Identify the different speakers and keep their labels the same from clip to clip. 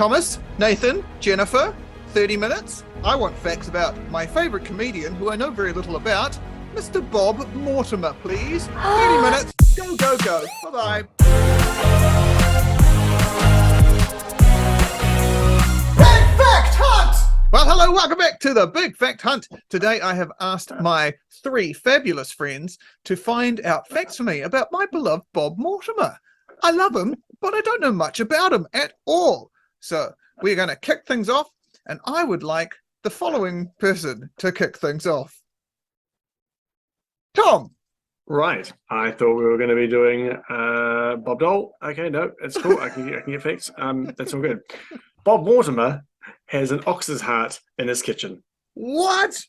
Speaker 1: Thomas, Nathan, Jennifer, 30 minutes. I want facts about my favourite comedian, who I know very little about, Mr. Bob Mortimer, please. 30 minutes. Go, go, go. Bye-bye. Big Fact Hunt! Well, hello, welcome back to the Big Fact Hunt. Today I have asked my three fabulous friends to find out facts for me about my beloved Bob Morimter. I love him, but I don't know much about him at all. So we're going to kick things off, and I would like the following person to kick things off. Thom.
Speaker 2: Right. I thought we were going to be doing Bob Dole. Okay, no, it's cool. I can get fixed. That's all good. Bob Mortimer has an ox's heart in his kitchen.
Speaker 1: What?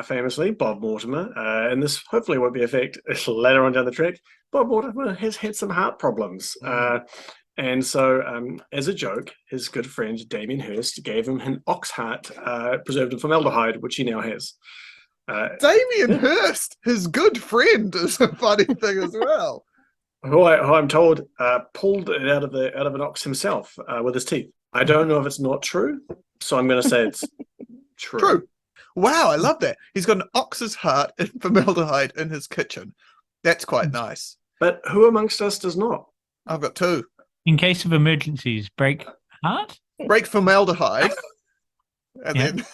Speaker 2: Famously, Bob Mortimer, and this hopefully won't be a fact later on down the track, Bob Mortimer has had some heart problems. And so, as a joke, his good friend Damien Hirst gave him an ox heart preserved in formaldehyde, which he now has.
Speaker 1: Damien Hirst, his good friend, is a funny thing as well.
Speaker 2: Who I'm told pulled it out of an ox himself with his teeth. I don't know if it's not true, so I'm going to say it's true.
Speaker 1: True. Wow, I love that. He's got an ox's heart in formaldehyde in his kitchen. That's quite nice.
Speaker 2: But who amongst us does not?
Speaker 1: I've got two.
Speaker 3: In case of emergencies, break heart?
Speaker 1: Break formaldehyde. And then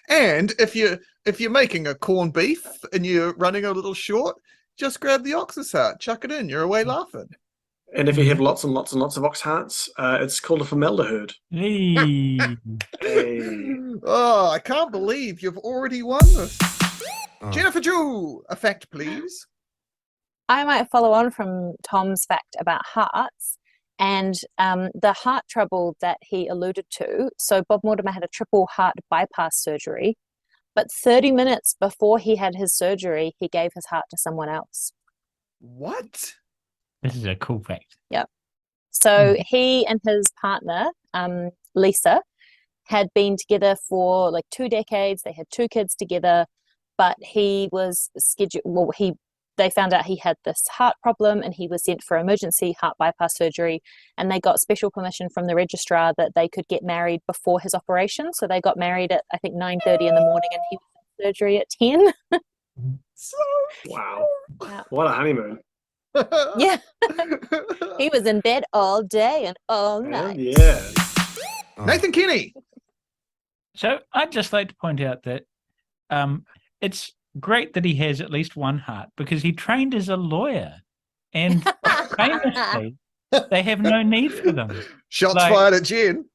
Speaker 1: and if you're making a corned beef and you're running a little short, just grab the ox's heart, chuck it in, you're away laughing.
Speaker 2: And if you have lots and lots and lots of ox hearts, it's called a formaldehyde.
Speaker 3: Hey.
Speaker 1: Oh, I can't believe you've already won this. Jennifer Drew, a fact, please.
Speaker 4: I might follow on from Tom's fact about hearts and the heart trouble that he alluded to. So Bob Mortimer had a triple heart bypass surgery, but 30 minutes before he had his surgery, he gave his heart to someone else.
Speaker 1: What?
Speaker 3: This is a cool fact.
Speaker 4: Yep. So he and his partner, Lisa, had been together for like 2 decades. They had 2 kids together, but he was scheduled. Well, they found out he had this heart problem, and he was sent for emergency heart bypass surgery. And they got special permission from the registrar that they could get married before his operation. So they got married at I think 9:30 in the morning, and he was in surgery at 10.
Speaker 2: Wow!
Speaker 4: Yeah.
Speaker 2: What a honeymoon!
Speaker 4: Yeah. He was in bed all day and all night.
Speaker 2: Yeah.
Speaker 1: Nathan Kenny.
Speaker 3: So I'd just like to point out that it's great that he has at least one heart, because he trained as a lawyer, and famously they have no need for them.
Speaker 1: Shots fired at Jen.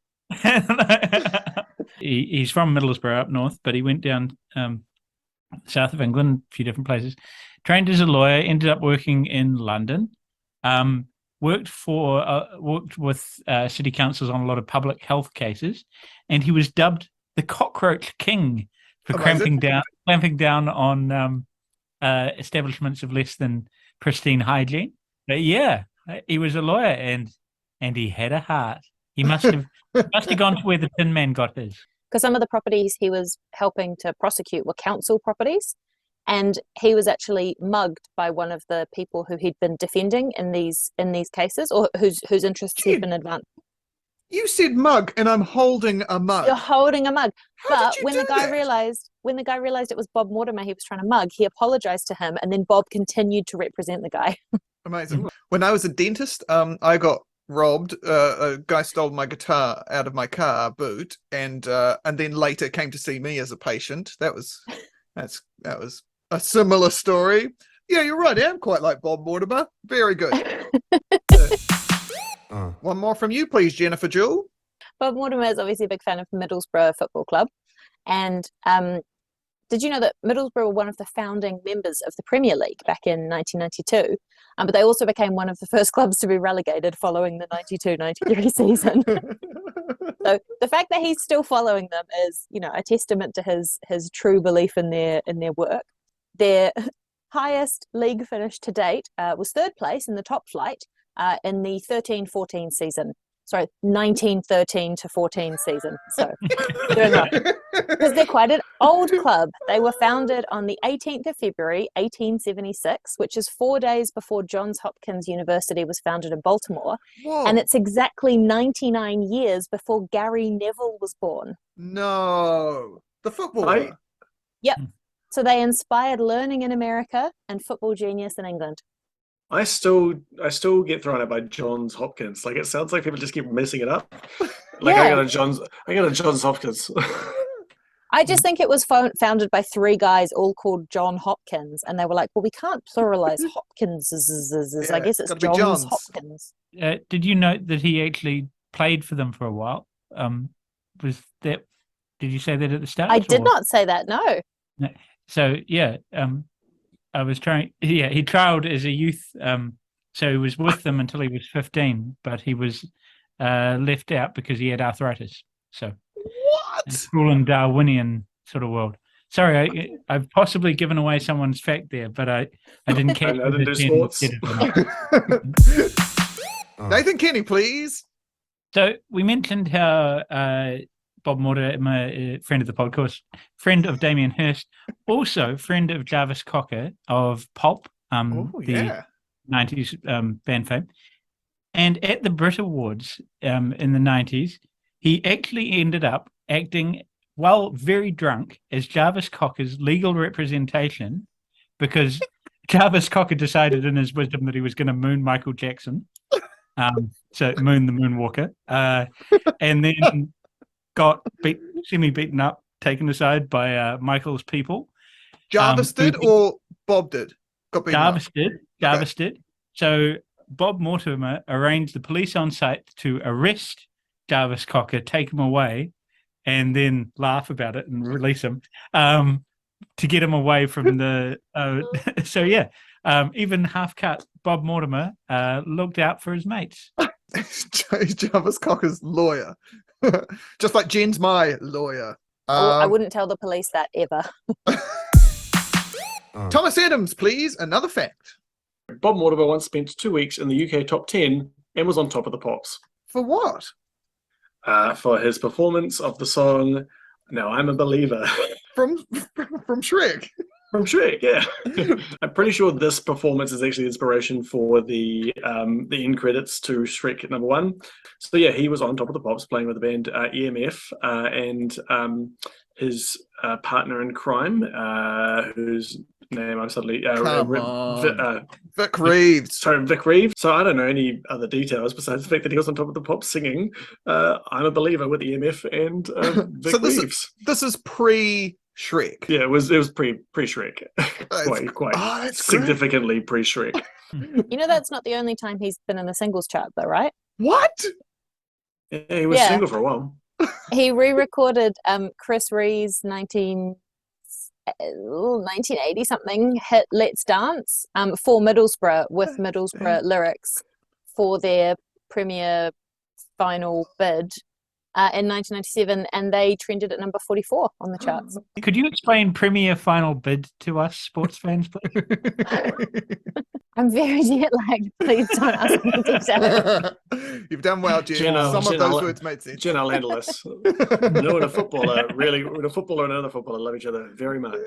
Speaker 3: He's from Middlesbrough up north, but he went down south of England, a few different places. Trained as a lawyer, ended up working in London. Worked with city councils on a lot of public health cases, and he was dubbed the Cockroach King for clamping down on establishments of less than pristine hygiene. But yeah, he was a lawyer, and he had a heart. He must have gone to where the Tin Man got his.
Speaker 4: Because some of the properties he was helping to prosecute were council properties, and he was actually mugged by one of the people who he'd been defending in these cases, or whose interests he'd been advancing.
Speaker 1: You said mug, and I'm holding a mug.
Speaker 4: You're holding a mug.
Speaker 1: How
Speaker 4: But when the guy realized it was Bob Mortimer he was trying to mug, he apologized to him, and then Bob continued to represent the guy.
Speaker 1: Amazing. When I was a dentist, I got robbed. A guy stole my guitar out of my car boot, and then later came to see me as a patient. That was a similar story. Yeah, you're right. I am quite like Bob Mortimer. Very good. One more from you, please, Jennifer Jewell.
Speaker 4: Bob Mortimer is obviously a big fan of Middlesbrough Football Club, and did you know that Middlesbrough were one of the founding members of the Premier League back in 1992? But they also became one of the first clubs to be relegated following the 92-93 season. So the fact that he's still following them is, a testament to his true belief in their work. Their highest league finish to date was 3rd place in the top flight in the 13-14 season. sorry, 1913 to 14 season. So doing well. Because they're quite an old club. They were founded on the 18th of February, 1876, which is 4 days before Johns Hopkins University was founded in Baltimore.
Speaker 1: Whoa.
Speaker 4: And it's exactly 99 years before Gary Neville was born.
Speaker 1: No. The footballer.
Speaker 4: Yep. So they inspired learning in America and football genius in England.
Speaker 2: I still get thrown out by Johns Hopkins. Like, it sounds like people just keep messing it up. Like,
Speaker 4: Yeah.
Speaker 2: I got a Johns Hopkins.
Speaker 4: I just think it was founded by three guys all called John Hopkins, and they were like, well, we can't pluralize Hopkins. I guess it's
Speaker 1: gotta be
Speaker 4: Johns
Speaker 1: Johns.
Speaker 4: Hopkins.
Speaker 3: Did you note that he actually played for them for a while? Was that? Did you say that at the start?
Speaker 4: I did not say that, no.
Speaker 3: So yeah, I was trying. Yeah, he trialed as a youth. So he was with them until he was 15, but he was left out because he had arthritis. So
Speaker 1: What?
Speaker 3: cruel and Darwinian sort of world. Sorry, I've possibly given away someone's fact there, but I didn't catch.
Speaker 2: I didn't do sports.
Speaker 1: Nathan Kenny, please.
Speaker 3: So we mentioned how Bob Mortimer, a friend of the podcast, friend of Damien Hirst, also friend of Jarvis Cocker of Pulp, the 90s band fame. And at the Brit Awards in the 90s, he actually ended up acting while very drunk as Jarvis Cocker's legal representation because Jarvis Cocker decided in his wisdom that he was going to moon Michael Jackson. So moon the moonwalker. And then got semi-beaten up, taken aside by Michael's people.
Speaker 1: Jarvis did or Bob did?
Speaker 3: Jarvis did. So Bob Morimter arranged the police on site to arrest Jarvis Cocker, take him away, and then laugh about it and release him to get him away from the... so yeah, even half-cut Bob Morimter looked out for his mates.
Speaker 1: Jarvis Cocker's lawyer. Just like Jen's my lawyer.
Speaker 4: I wouldn't tell the police that ever.
Speaker 1: Thomas Adams, please. Another fact.
Speaker 2: Bob Mortimer once spent 2 weeks in the UK top 10 and was on top of the pops.
Speaker 1: For what?
Speaker 2: For his performance of the song "Now I'm a Believer."
Speaker 1: From Shrek.
Speaker 2: From Shrek, yeah. I'm pretty sure this performance is actually the inspiration for the end credits to Shrek #1. So yeah, he was on top of the pops playing with the band EMF and his partner in crime, whose name I'm suddenly
Speaker 1: Vic Reeves.
Speaker 2: Sorry, Vic Reeves. So I don't know any other details besides the fact that he was on top of the pops singing "I'm a Believer" with EMF and Vic Reeves.
Speaker 1: This is pre-Shrek.
Speaker 2: Yeah, it was pre-Shrek. quite significantly pre-Shrek.
Speaker 4: You know, that's not the only time he's been in the singles chart, though, right?
Speaker 1: What?
Speaker 2: Yeah, he was single for a while.
Speaker 4: He re-recorded Chris Ree's 1980 something hit "Let's Dance" for Middlesbrough with Middlesbrough lyrics for their premier final bid in 1997, and they trended at number 44 on the charts.
Speaker 3: Could you explain premier final bid to us sports fans, please?
Speaker 4: I'm very jet lagged. Please don't ask me details.
Speaker 1: You've done well, Jen. Some of those words made sense.
Speaker 2: Jen, I'll handle this. When a footballer and another footballer love each other very much,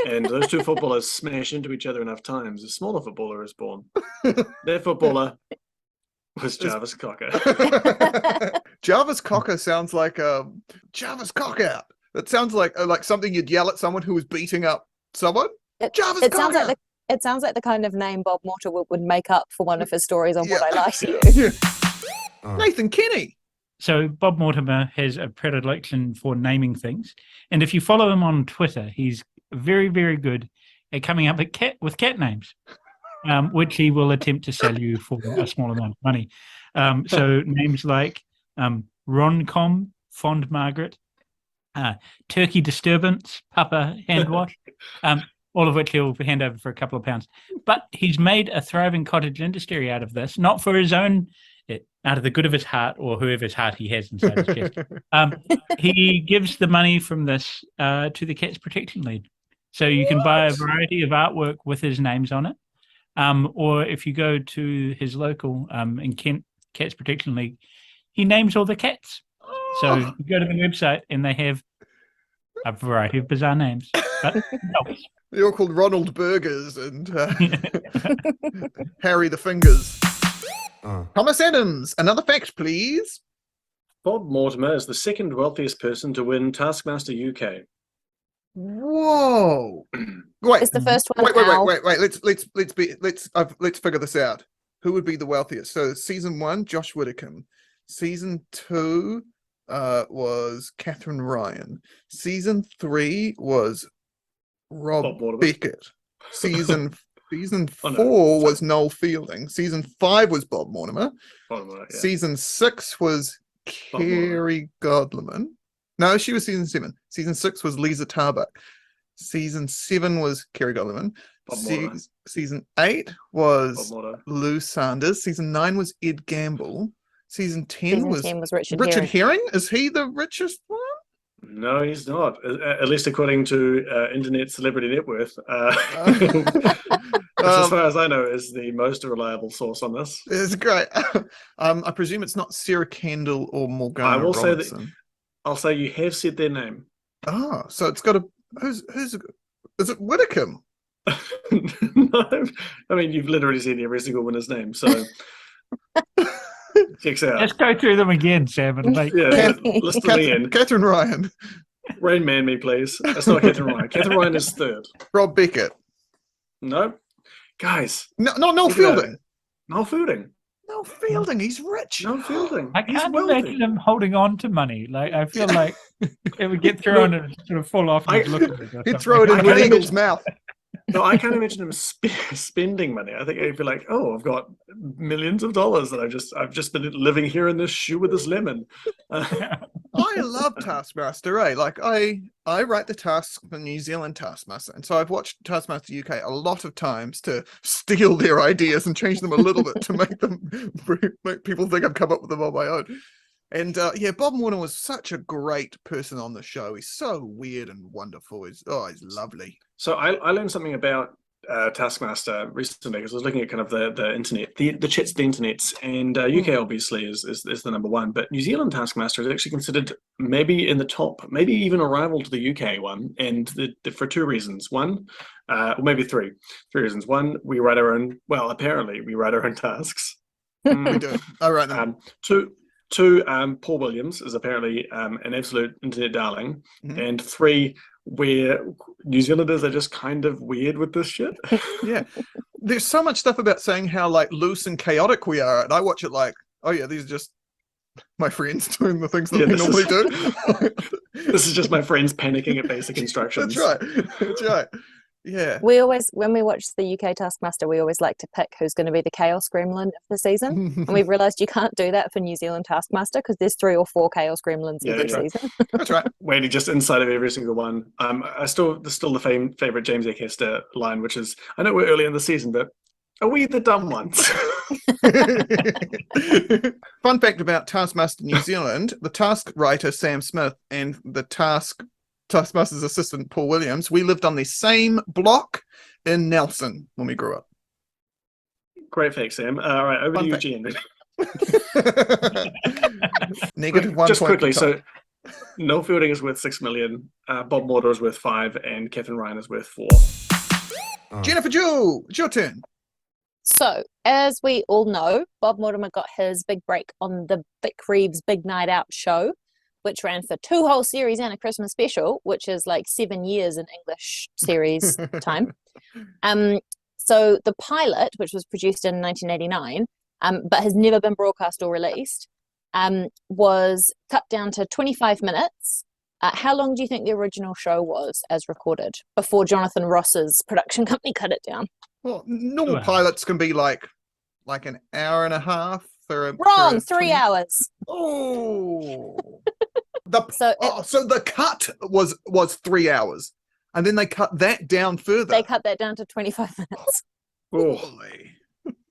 Speaker 2: and those two footballers smash into each other enough times, a smaller footballer is born. Their footballer was Jarvis Cocker.
Speaker 1: Jarvis Cocker sounds like Jarvis Cocker. That sounds like something you'd yell at someone who was beating up someone. Jarvis Cocker.
Speaker 4: It sounds like the kind of name Bob Morimter would make up for one of his stories on What I Lie to You.
Speaker 1: Yeah. Nathan Kenny.
Speaker 3: So Bob Morimter has a predilection for naming things, and if you follow him on Twitter, he's very, very good at coming up with cat names, which he will attempt to sell you for a small amount of money. So names like Roncom, Fond Margaret, Turkey Disturbance, Papa Handwash, all of which he'll hand over for a couple of pounds. But he's made a thriving cottage industry out of this, not for his own, out of the good of his heart or whoever's heart he has inside his chest. He gives the money from this to the Cats Protection League. So you can buy a variety of artwork with his names on it. Or if you go to his local in Kent Cats Protection League, he names all the cats. So
Speaker 1: Oh,
Speaker 3: you go to the website and they have a variety of bizarre names. But no.
Speaker 1: they're all called Ronald Burgers and Harry the Fingers. Thomas Adams, another fact, please.
Speaker 2: Bob Mortimer is the second wealthiest person to win Taskmaster UK.
Speaker 1: Whoa! Wait,
Speaker 4: Is the first one
Speaker 1: wait.
Speaker 4: Al?
Speaker 1: Let's figure this out. Who would be the wealthiest? So season 1, Josh Widdicombe. Season 2 was Catherine Ryan. Season 3 was Rob
Speaker 2: Bob Mortimer.
Speaker 1: Beckett. Season
Speaker 2: Oh,
Speaker 1: 4
Speaker 2: no.
Speaker 1: was Noel Fielding. Season 5 was Bob Mortimer.
Speaker 2: Mortimer, yeah.
Speaker 1: Season 6 was
Speaker 2: Bob Mortimer.
Speaker 1: Kerry Godleman. No, she was season 7. Season 6 was Lisa Tarbuck. Season 7 was Kerry Godleman.
Speaker 2: Bob Mortimer.
Speaker 1: Season 8
Speaker 2: Bob
Speaker 1: was
Speaker 2: Mortimer.
Speaker 1: Lou Sanders. Season 9 was Ed Gamble. Season 10
Speaker 4: Season
Speaker 1: was
Speaker 4: 10 was Richard
Speaker 1: Richard
Speaker 4: Herring.
Speaker 1: Herring. Is he the richest one?
Speaker 2: No, he's not. At least according to Internet Celebrity Net Worth, which, as far as I know, is the most reliable source on this.
Speaker 1: It's great. I presume it's not Sarah Kendall or Morgana
Speaker 2: I will say that-
Speaker 1: Robertson.
Speaker 2: I'll say you have said their name.
Speaker 1: Oh, so it's got a who's is it Widdicombe?
Speaker 2: No, I mean you've literally said every single winner's name, so checks out.
Speaker 3: Let's go through them again, Sam, and make
Speaker 2: Yeah, list them again.
Speaker 1: Catherine Ryan,
Speaker 2: Rain Man me, please. That's not Catherine Ryan. Catherine Ryan is third.
Speaker 1: Rob Beckett.
Speaker 2: No, guys,
Speaker 1: No, Noel
Speaker 2: Look at
Speaker 1: Fielding.
Speaker 2: Noel Fielding.
Speaker 1: Noel Fielding, he's rich.
Speaker 2: Noel Fielding.
Speaker 3: I
Speaker 2: He's
Speaker 3: can't
Speaker 2: wealthy.
Speaker 3: imagine him holding on to money. Like I feel like it would get thrown and sort of fall off. And he'd look at it or
Speaker 1: He'd
Speaker 3: something.
Speaker 1: throw it
Speaker 2: I
Speaker 1: into an
Speaker 2: can't
Speaker 1: eagle's mouth.
Speaker 2: No, I can't imagine him spending money. I think he'd be like, "Oh, I've got millions of dollars that I've just been living here in this shoe with this lemon."
Speaker 1: I love Taskmaster, eh? Like I write the tasks for New Zealand Taskmaster, and so I've watched Taskmaster UK a lot of times to steal their ideas and change them a little bit to make people think I've come up with them on my own. And yeah, Bob Mortimer was such a great person on the show. He's so weird and wonderful. He's lovely.
Speaker 2: So I learned something about Taskmaster recently because I was looking at kind of the internet, the chats, the internets, and UK obviously is the number one, but New Zealand Taskmaster is actually considered maybe in the top, maybe even a rival to the UK one, and for two reasons. One, or maybe three reasons. One, we write our own. Well, apparently we write our own tasks.
Speaker 1: We do. I write them.
Speaker 2: Two, Paul Williams is apparently an absolute internet darling, and three, where New Zealanders are just kind of weird with this shit.
Speaker 1: Yeah, there's so much stuff about saying how like loose and chaotic we are, and I watch it like, oh yeah, these are just my friends doing the things that we normally do.
Speaker 2: This is just my friends panicking at basic instructions.
Speaker 1: That's right. Yeah.
Speaker 4: We always, when we watch the UK Taskmaster, we always like to pick who's going to be the Chaos Gremlin of the season. And we've realised you can't do that for New Zealand Taskmaster because there's 3 or 4 Chaos Gremlins every season.
Speaker 1: That's right.
Speaker 2: Waiting just inside of every single one. There's still the favorite James Acaster line, which is, I know we're early in the season, but are we the dumb ones?
Speaker 1: Fun fact about Taskmaster New Zealand, the task writer Sam Smith and the Taskmaster's assistant Paul Williams, we lived on the same block in Nelson when we grew up.
Speaker 2: Great fact, Sam. All right, over
Speaker 1: Fun
Speaker 2: to you,
Speaker 1: fact.
Speaker 2: Jen.
Speaker 1: Negative 1
Speaker 2: Just
Speaker 1: point
Speaker 2: quickly,
Speaker 1: to
Speaker 2: so Noel Fielding is worth 6 million, Bob Mortimer is worth 5, and Catherine Ryan is worth 4.
Speaker 1: Jennifer Jewell, it's your turn.
Speaker 4: So, as we all know, Bob Morimter got his big break on the Vic Reeves Big Night Out show, which ran for 2 whole series and a Christmas special, which is like 7 years in English series time. So the pilot, which was produced in 1989, but has never been broadcast or released, was cut down to 25 minutes. How long do you think the original show was as recorded before Jonathan Ross's production company cut it down?
Speaker 1: Well, normal pilots can be like an hour and a half.
Speaker 4: Wrong, 3 hours.
Speaker 1: Oh. So the cut was 3 hours, and then they cut that down further.
Speaker 4: They cut that down to 25 minutes.
Speaker 1: Holy.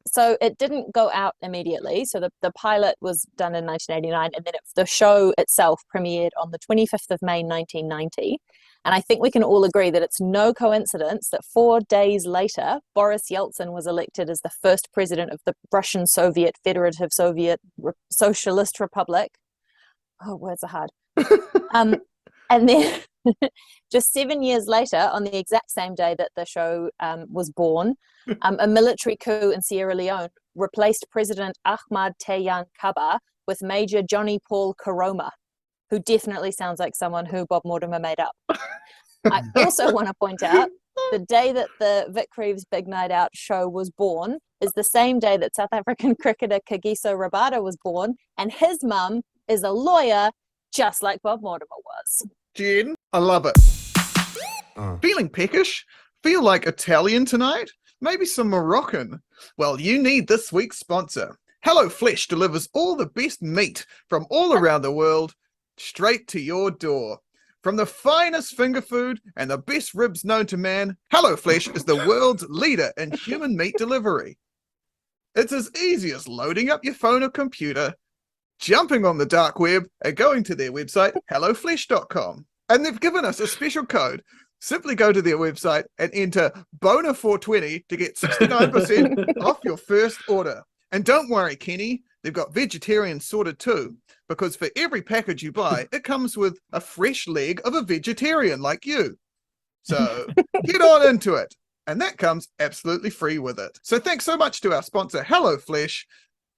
Speaker 4: So it didn't go out immediately. So the pilot was done in 1989, and then the show itself premiered on the 25th of May 1990. And I think we can all agree that it's no coincidence that 4 days later, Boris Yeltsin was elected as the first president of the Russian Soviet Federative Socialist Republic. Oh, words are hard. And then just 7 years later, on the exact same day that the show was born, a military coup in Sierra Leone replaced President Ahmad Tejan Kaba with Major Johnny Paul Karoma, who definitely sounds like someone who Bob Mortimer made up. I also want to point out the day that the Vic Reeves Big Night Out show was born is the same day that South African cricketer Kagiso Rabada was born, and his mum is a lawyer just like Bob Mortimer was.
Speaker 1: Jen, I love it. Feeling peckish? Feel like Italian tonight? Maybe some Moroccan? Well, you need this week's sponsor. Hello Flesh delivers all the best meat from all around the world straight to your door. From the finest finger food and the best ribs known to man, Hello Flesh is the world's leader in human meat delivery. It's as easy as loading up your phone or computer, jumping on the dark web, and going to their website, helloflesh.com. And they've given us a special code. Simply go to their website and enter BONA420 to get 69% off your first order. And don't worry, Kenny, they've got vegetarian sorted too, because for every package you buy, it comes with a fresh leg of a vegetarian like you. So get on into it. And that comes absolutely free with it. So thanks so much to our sponsor, Hello Flesh.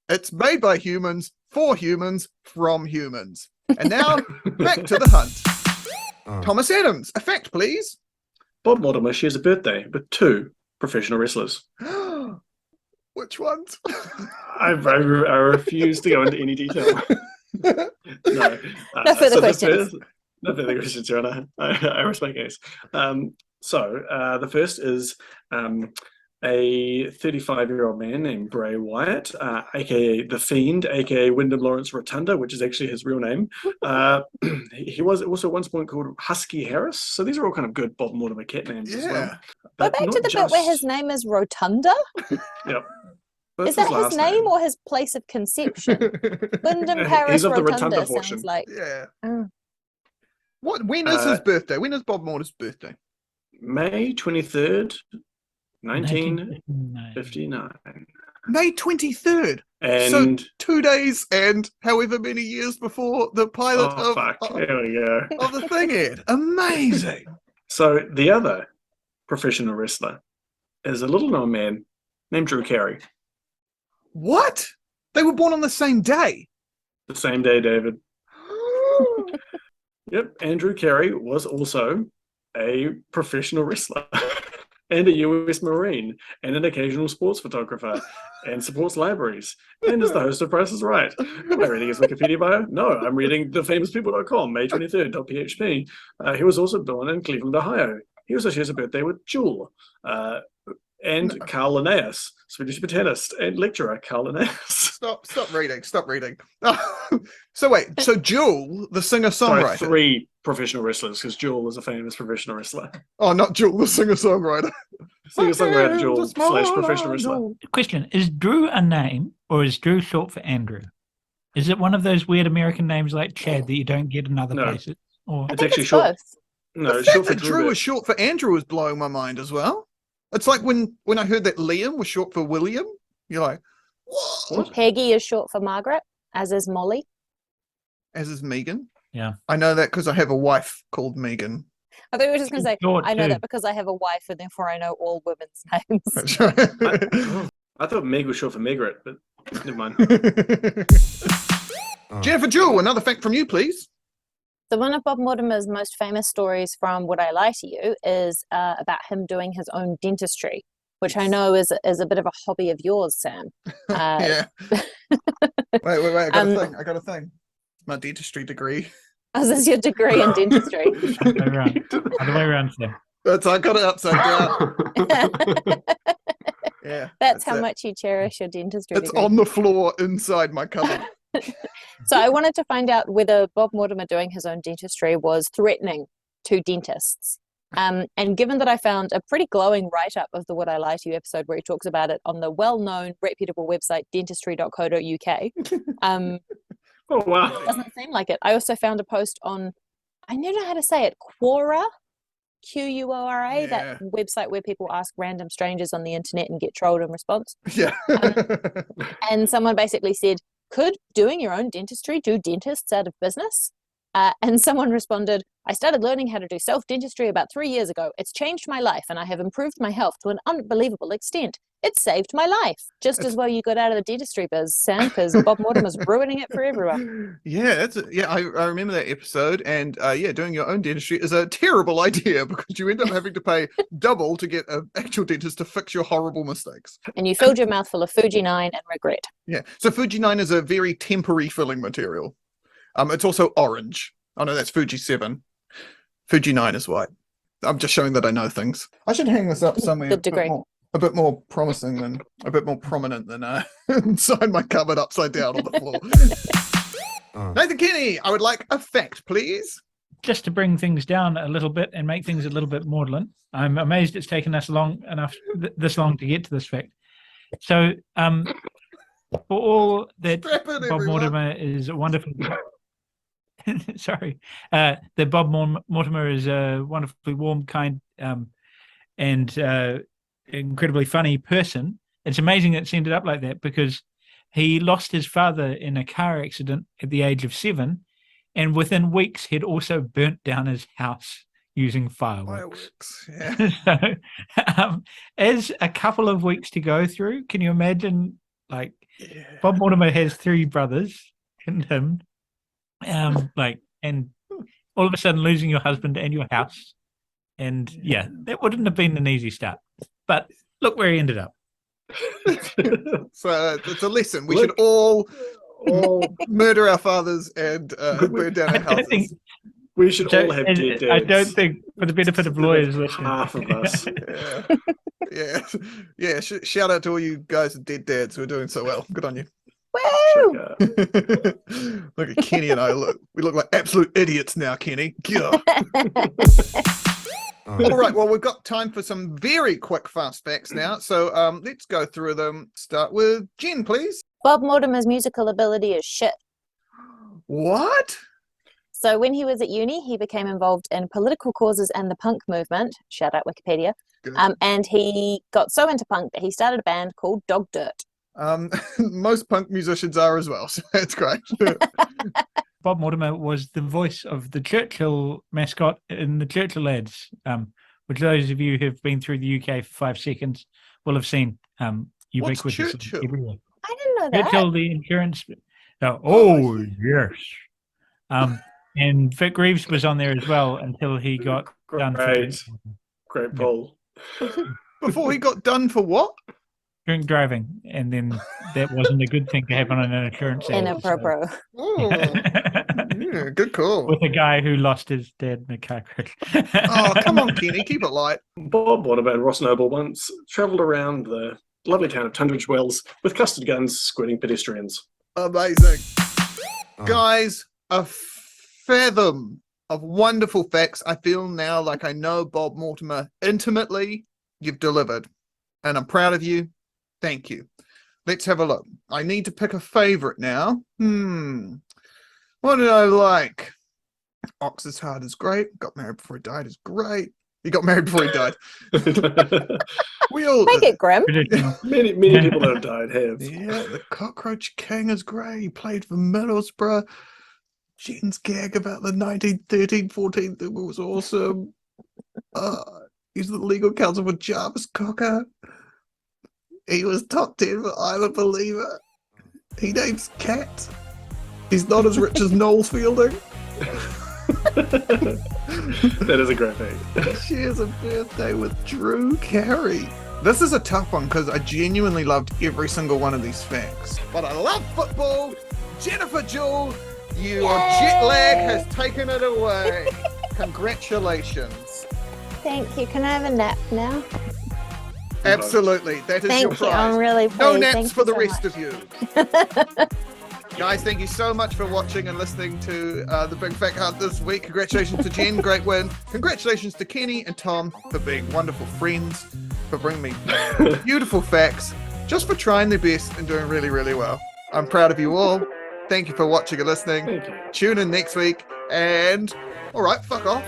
Speaker 1: It's made by humans, for humans, from humans. And now, back to the hunt. Thomas Adams, a fact, please.
Speaker 2: Bob Mortimer shares a birthday with 2 professional wrestlers.
Speaker 1: Which ones?
Speaker 2: I refuse to go into any detail. No.
Speaker 4: No further questions.
Speaker 2: No further questions, Your Honor. I rest my case. So the first is a 35-year-old man named Bray Wyatt, aka The Fiend, aka Wyndham Lawrence Rotunda, which is actually his real name. He was also at one point called Husky Harris. So these are all kind of good Bob Mortimer cat names as well.
Speaker 4: Go
Speaker 2: But
Speaker 4: back to
Speaker 2: not
Speaker 4: the bit where his name is Rotunda.
Speaker 2: Yep.
Speaker 4: Is that his name or his place of conception? Wyndham Harris
Speaker 2: He's of the
Speaker 4: Rotunda
Speaker 2: Rotunda portion.
Speaker 4: sounds like.
Speaker 1: Yeah.
Speaker 4: Oh.
Speaker 1: When is his birthday? When is Bob Mortimer's birthday?
Speaker 2: May 23rd, 1959.
Speaker 1: May 23rd.
Speaker 2: And
Speaker 1: so 2 days and however many years before the pilot
Speaker 2: Here we go.
Speaker 1: of the thing aired. Amazing.
Speaker 2: So the other professional wrestler is a little known man named Drew Carey.
Speaker 1: What? They were born on the same day.
Speaker 2: The same day, David. Yep, Andrew Carey was also a professional wrestler and a US Marine and an occasional sports photographer and supports libraries and is the host of Price is Right. Am I reading his Wikipedia bio? No, I'm reading thefamouspeople.com, May 23rd.php. He was also born in Cleveland, Ohio. He also shares a birthday with Jewel and Carl Linnaeus, Swedish botanist and lecturer Carl Linnaeus.
Speaker 1: Stop reading. So wait, so Jewel, the singer-songwriter.
Speaker 2: Sorry, 3 professional wrestlers, because Jewel is a famous professional wrestler.
Speaker 1: Oh, not Jewel, the singer-songwriter.
Speaker 2: Singer-songwriter Jewel / professional wrestler.
Speaker 3: Question, is Drew a name or is Drew short for Andrew? Is it one of those weird American names like Chad that you don't get in other places? Or
Speaker 2: It's actually short.
Speaker 4: Both.
Speaker 2: No,
Speaker 1: The
Speaker 2: it's
Speaker 1: fact
Speaker 2: short for
Speaker 1: that Drew
Speaker 2: Drew.
Speaker 1: is short for Andrew is blowing my mind as well. It's like when I heard that Liam was short for William, you're like, what?
Speaker 4: Peggy is short for Margaret, as is Molly.
Speaker 1: As is Megan.
Speaker 3: Yeah.
Speaker 1: I know that because I have a wife called Megan.
Speaker 4: I thought you were just going to say,
Speaker 3: Short
Speaker 4: I know
Speaker 3: too.
Speaker 4: that because I have a wife and therefore I know all women's names.
Speaker 1: That's right.
Speaker 2: I thought Meg was short for Megret, but never mind.
Speaker 1: Jennifer Jewell, another fact from you, please.
Speaker 4: So one of Bob Mortimer's most famous stories from Would I Lie to You is about him doing his own dentistry, which I know is a bit of a hobby of yours, Sam.
Speaker 1: Yeah. Wait. I got a thing. My dentistry degree.
Speaker 4: Is this your degree in dentistry?
Speaker 3: Other way around, Sam.
Speaker 1: I got it upside down. Yeah.
Speaker 4: That's how much you cherish your dentistry
Speaker 1: It's
Speaker 4: degree.
Speaker 1: on the floor inside my cupboard.
Speaker 4: So I wanted to find out whether Bob Mortimer doing his own dentistry was threatening to dentists. And given that I found a pretty glowing write-up of the Would I Lie to You episode where he talks about it on the well-known, reputable website dentistry.co.uk,
Speaker 2: Oh wow.
Speaker 4: doesn't seem like it. I also found a post on, I never know how to say it, Quora, Quora,
Speaker 1: Yeah.
Speaker 4: that website where people ask random strangers on the internet and get trolled in response.
Speaker 1: Yeah.
Speaker 4: And someone basically said, could doing your own dentistry do dentists out of business? And someone responded, I started learning how to do self-dentistry about 3 years ago. It's changed my life and I have improved my health to an unbelievable extent. It saved my life. Just as well you got out of the dentistry biz, Sam, because Bob Mortimer's ruining it for everyone.
Speaker 1: Yeah, I remember that episode, and doing your own dentistry is a terrible idea because you end up having to pay double to get an actual dentist to fix your horrible mistakes.
Speaker 4: And you filled your mouth full of Fuji 9 and regret.
Speaker 1: Yeah, so Fuji 9 is a very temporary filling material. It's also orange. Oh no, that's Fuji 7. Fuji 9 is white. I'm just showing that I know things. I should hang this up somewhere.
Speaker 4: Good degree.
Speaker 1: A bit more promising than a bit more prominent than sign my cupboard upside down on the floor. Nathan Kenny, I would like a fact, please.
Speaker 3: Just to bring things down a little bit and make things a little bit maudlin. I'm amazed it's taken us this long to get to this fact. So, for all that
Speaker 1: Strap in,
Speaker 3: Bob
Speaker 1: everyone.
Speaker 3: Mortimer is a wonderful. Sorry, that Bob Mortimer is a wonderfully warm, kind, and incredibly funny person. It's amazing it's ended up like that because he lost his father in a car accident at the age of 7, and within weeks he'd also burnt down his house using fireworks.
Speaker 1: Yeah.
Speaker 3: So, as a couple of weeks to go through, can you imagine? Like, Bob Mortimer has 3 brothers and him, and all of a sudden losing your husband and your house, and that wouldn't have been an easy start. But look where he ended up.
Speaker 1: So it's a lesson. We should all murder our fathers and burn down our houses.
Speaker 2: We should all have dead dads.
Speaker 3: I don't think, for the benefit of lawyers listening,
Speaker 2: Half of us.
Speaker 1: Yeah. Shout out to all you guys with dead dads who are doing so well. Good on you.
Speaker 4: Woo!
Speaker 1: Look at Kenny and I. We look like absolute idiots now, Kenny. All right, well, we've got time for some very quick, fast facts now. So let's go through them. Start with Jen, please.
Speaker 4: Bob Mortimer's musical ability is shit.
Speaker 1: What?
Speaker 4: So when he was at uni, he became involved in political causes and the punk movement. Shout out Wikipedia. And he got so into punk that he started a band called Dog Dirt.
Speaker 1: Most punk musicians are as well, so that's great.
Speaker 3: Bob Mortimer was the voice of the Churchill mascot in the Churchill Lads, which those of you who have been through the UK for 5 seconds will have seen ubiquitous
Speaker 1: Churchill?
Speaker 3: everywhere.
Speaker 4: I didn't know that.
Speaker 3: Churchill, the insurance. Yes. And Vic Reeves was on there as well until he got done for
Speaker 2: Great pull.
Speaker 1: Before he got done for what?
Speaker 3: drink driving, and then that wasn't a good thing to happen on an insurance.
Speaker 4: Inappropriate.
Speaker 1: Oh, yeah, good call.
Speaker 3: With a guy who lost his dad in a car crash.
Speaker 1: Oh, come on, Kenny, keep it light.
Speaker 2: Bob Morimter and Ross Noble once travelled around the lovely town of Tunbridge Wells with custard guns squirting pedestrians.
Speaker 1: Amazing. Guys, a fathom of wonderful facts. I feel now like I know Bob Mortimer intimately. You've delivered, and I'm proud of you. Thank you. Let's have a look. I need to pick a favorite now. What did I like? Ox's Heart is great. Got Married Before He Died is great. He got married before he died. We all
Speaker 4: Make it grim.
Speaker 2: many people that have died have.
Speaker 1: Yeah, the Cockroach King is great. He played for Middlesbrough. Jen's gag about the 1913-14 thing was awesome. He's the legal counsel for Jarvis Cocker. He was top 10 for I'm a Believer. He names cats. He's not as rich as Noel's Fielding.
Speaker 2: That is a great thing.
Speaker 1: He shares a birthday with Drew Carey. This is a tough one because I genuinely loved every single one of these facts. But I love football. Jennifer Jewell, your jet lag has taken it away. Congratulations.
Speaker 4: Thank you. Can I have a nap now?
Speaker 1: Absolutely. That is your
Speaker 4: Thank you.
Speaker 1: prize.
Speaker 4: I'm really pleased.
Speaker 1: No naps
Speaker 4: Thank
Speaker 1: for
Speaker 4: you
Speaker 1: the
Speaker 4: so
Speaker 1: rest
Speaker 4: much.
Speaker 1: of you. Guys, thank you so much for watching and listening to the Big Fact Hunt this week. Congratulations to Jen, great win. Congratulations to Kenny and Thom for being wonderful friends, for bringing me beautiful facts, just for trying their best and doing really, really well. I'm proud of you all. Thank you for watching and listening.
Speaker 2: Thank you.
Speaker 1: Tune in next week, and all right, fuck off.